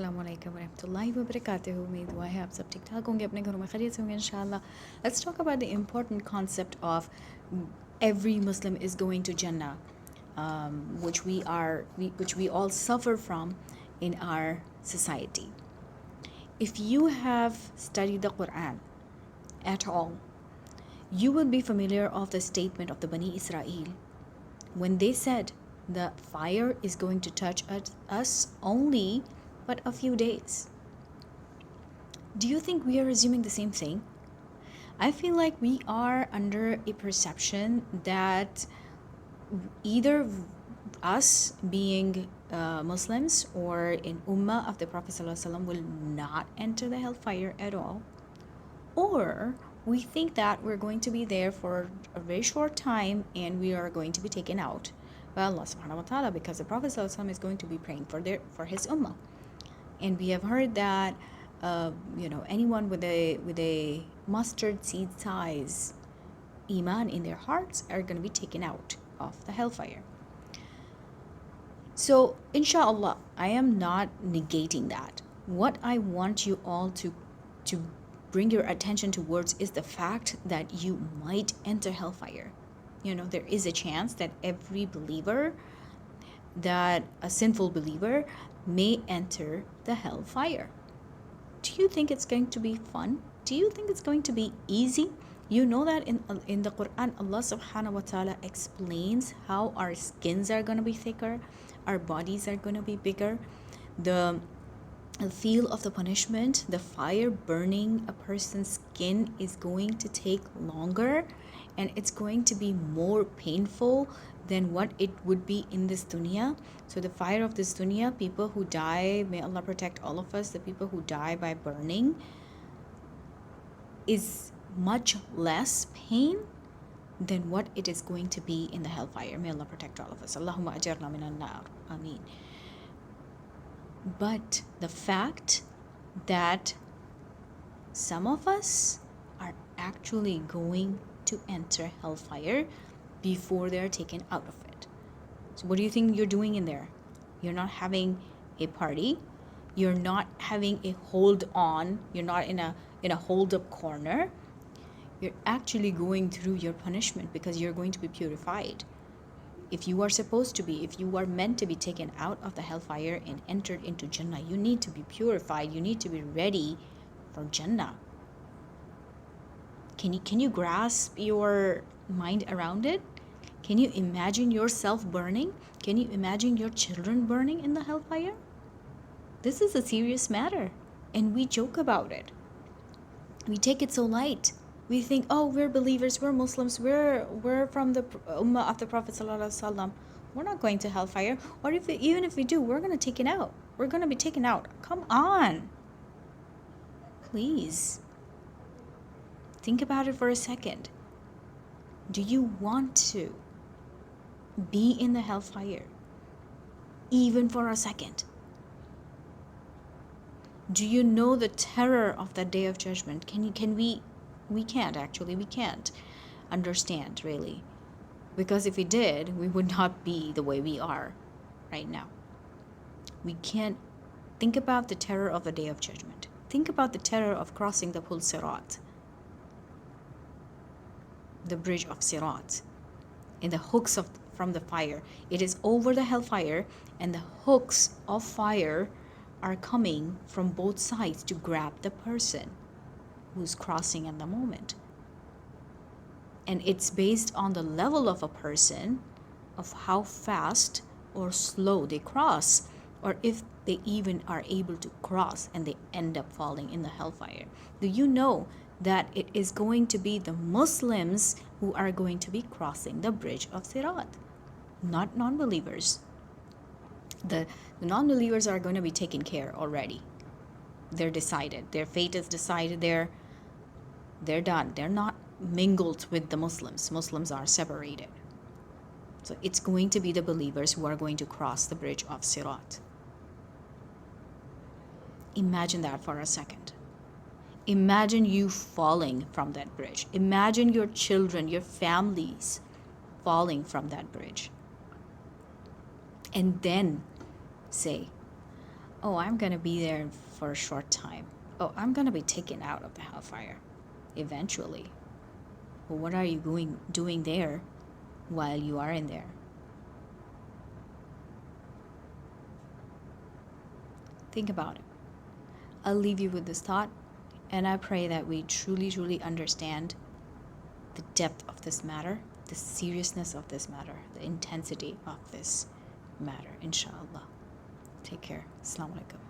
अस्सलामुअलैकुम वरहमतुल्लाहि वबरकातुहू। उम्मीद हुआ है आप सब ठीक ठाक होंगे, अपने घरों में खैरियत से होंगे इंशाल्लाह। Let's talk about the important concept of every Muslim is going to Jannah, which we all suffer from in our society. If you have studied the Quran at all, you will be familiar of the statement of the Bani Israel when they said the fire is going to touch us only but a few days. Do you think we are assuming the same thing? I feel like we are under a perception that either us being Muslims or in Ummah of the Prophet ﷺ will not enter the hellfire at all, or we think that we're going to be there for a very short time and we are going to be taken out by Allah subhanahu wa ta'ala, because the Prophet ﷺ is going to be praying for his Ummah. And we have heard that anyone with a mustard seed size iman in their hearts are going to be taken out of the hellfire. So inshallah, I am not negating that. What I want you all to bring your attention towards is the fact that you might enter hellfire. There is a chance that every believer, that a sinful believer may enter the hellfire. Do you think it's going to be fun? Do you think it's going to be easy? You know that in the Quran, Allah subhanahu wa ta'ala explains how our skins are going to be thicker, our bodies are going to be bigger, the feel of the punishment, the fire burning a person's skin is going to take longer, and it's going to be more painful than what it would be in this dunya. So the fire of this dunya, people who die, may Allah protect all of us, the people who die by burning, is much less pain than what it is going to be in the hellfire. May Allah protect all of us. Allahumma ajarna minan nar. Ameen. But the fact that some of us are actually going to enter hellfire before they're taken out of it. So what do you think you're doing in there? You're not having a party. You're not having a hold on. You're not in a hold up corner. You're actually going through your punishment because you're going to be purified. If you are supposed to be, if you are meant to be taken out of the hellfire and entered into Jannah, you need to be purified. You need to be ready for Jannah. Can you grasp your mind around it? Can you imagine yourself burning? Can you imagine your children burning in the hellfire? This is a serious matter, and we joke about it. We take it so light. We think, oh, we're believers, we're Muslims, we're from the Ummah of the Prophet ﷺ. We're not going to hellfire. Or even if we do, we're going to take it out. We're going to be taken out. Come on. Please. Think about it for a second. Do you want to be in the hellfire even for a second? Do you know the terror of that day of judgment? We can't understand, really. Because if we did, we would not be the way we are right now. We can't think about the terror of the day of judgment. Think about the terror of crossing the Pul Sirat, the bridge of Sirat, and the hooks from the fire. It is over the hellfire, and the hooks of fire are coming from both sides to grab the person who's crossing at the moment. And it's based on the level of a person, of how fast or slow they cross, or if they even are able to cross and they end up falling in the hellfire. Do you know that it is going to be the Muslims who are going to be crossing the bridge of Sirat, not non-believers? The non-believers are going to be taken care already. They're decided. Their fate is decided. They're done. They're not mingled with the Muslims. Muslims are separated. So it's going to be the believers who are going to cross the bridge of Sirat. Imagine that for a second. Imagine you falling from that bridge. Imagine your children, your families falling from that bridge. And then say, oh, I'm going to be there for a short time. Oh, I'm going to be taken out of the hellfire eventually. Well, what are you doing there while you are in there? Think about it. I'll leave you with this thought, and I pray that we truly, truly understand the depth of this matter, the seriousness of this matter, the intensity of this matter, inshallah. Take care. Assalamu alaikum.